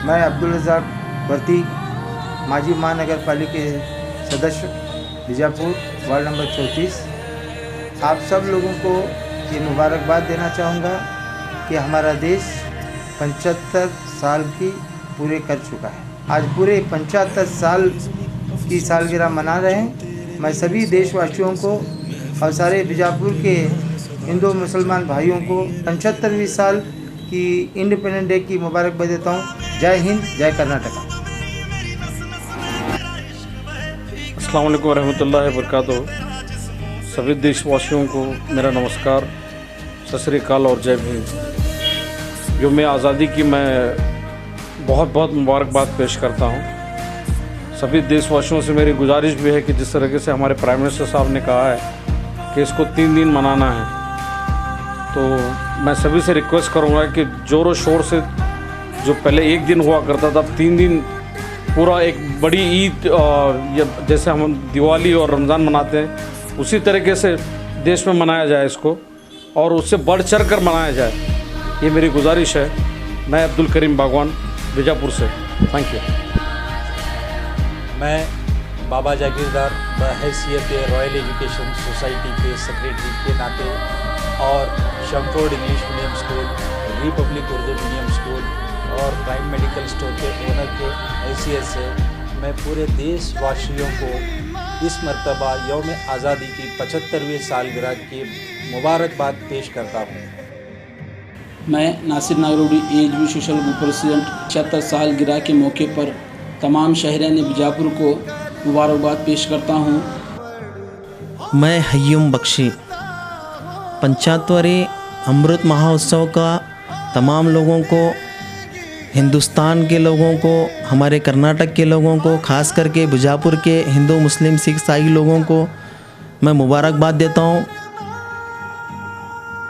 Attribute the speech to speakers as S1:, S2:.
S1: मैं अब्दुल रज़ाक वर्ती, माजी महानगर पालिका सदस्य बीजापुर, वार्ड नंबर 34। आप सब लोगों को ये मुबारकबाद देना चाहूँगा कि हमारा देश 75 साल की पूरे कर चुका है। आज पूरे 75 साल की सालगिरह मना रहे हैं। मैं सभी देशवासियों को और सारे बीजापुर के हिंदू मुसलमान भाइयों को 75वीं साल की इंडिपेंडेंस डे की मुबारकबाद देता हूँ। जय हिंद, जय कर्नाटका।
S2: अस्सलाम वालेकुम रहमतुल्लाहि व बरकातहू। सभी देशवासियों को मेरा नमस्कार, सत श्री अकाल और जय भीम। यौम आज़ादी की मैं बहुत बहुत मुबारकबाद पेश करता हूँ। सभी देशवासियों से मेरी गुजारिश भी है कि जिस तरीके से हमारे प्राइम मिनिस्टर साहब ने कहा है कि इसको 3 दिन मनाना है, तो मैं सभी से रिक्वेस्ट करूँगा कि ज़ोरों शोर से, जो पहले 1 दिन हुआ करता था, 3 दिन पूरा एक बड़ी ईद या जैसे हम दिवाली और रमज़ान मनाते हैं उसी तरीके से देश में मनाया जाए इसको, और उससे बढ़ चढ़ कर मनाया जाए, ये मेरी गुजारिश है। मैं अब्दुल करीम बागवान बीजापुर से, थैंक यू।
S3: मैं बाबा जागीरदार बहैसियत रॉयल एजुकेशन सोसाइटी के सेक्रेटरी के नाते और Shamford English medium school, republic Urdu medium school और प्राइम मेडिकल स्टोर के ओनर के हैसियत से मैं पूरे देशवासियों को इस मर्तबा यौम आज़ादी की 75वीं सालगिरह की मुबारकबाद पेश करता हूँ।
S4: मैं Nasir Nagrodi as we social group president 76 सालगिरह के मौके पर तमाम शहरियान बीजापुर को मुबारकबाद पेश करता हूँ।
S5: मैं हय्युम बख्शी 75वें अमृत महोत्सव का तमाम लोगों को, हिंदुस्तान के लोगों को, हमारे कर्नाटक के लोगों को, ख़ास करके बीजापुर के हिंदू मुस्लिम सिख ईसाई लोगों को मैं मुबारकबाद देता हूँ।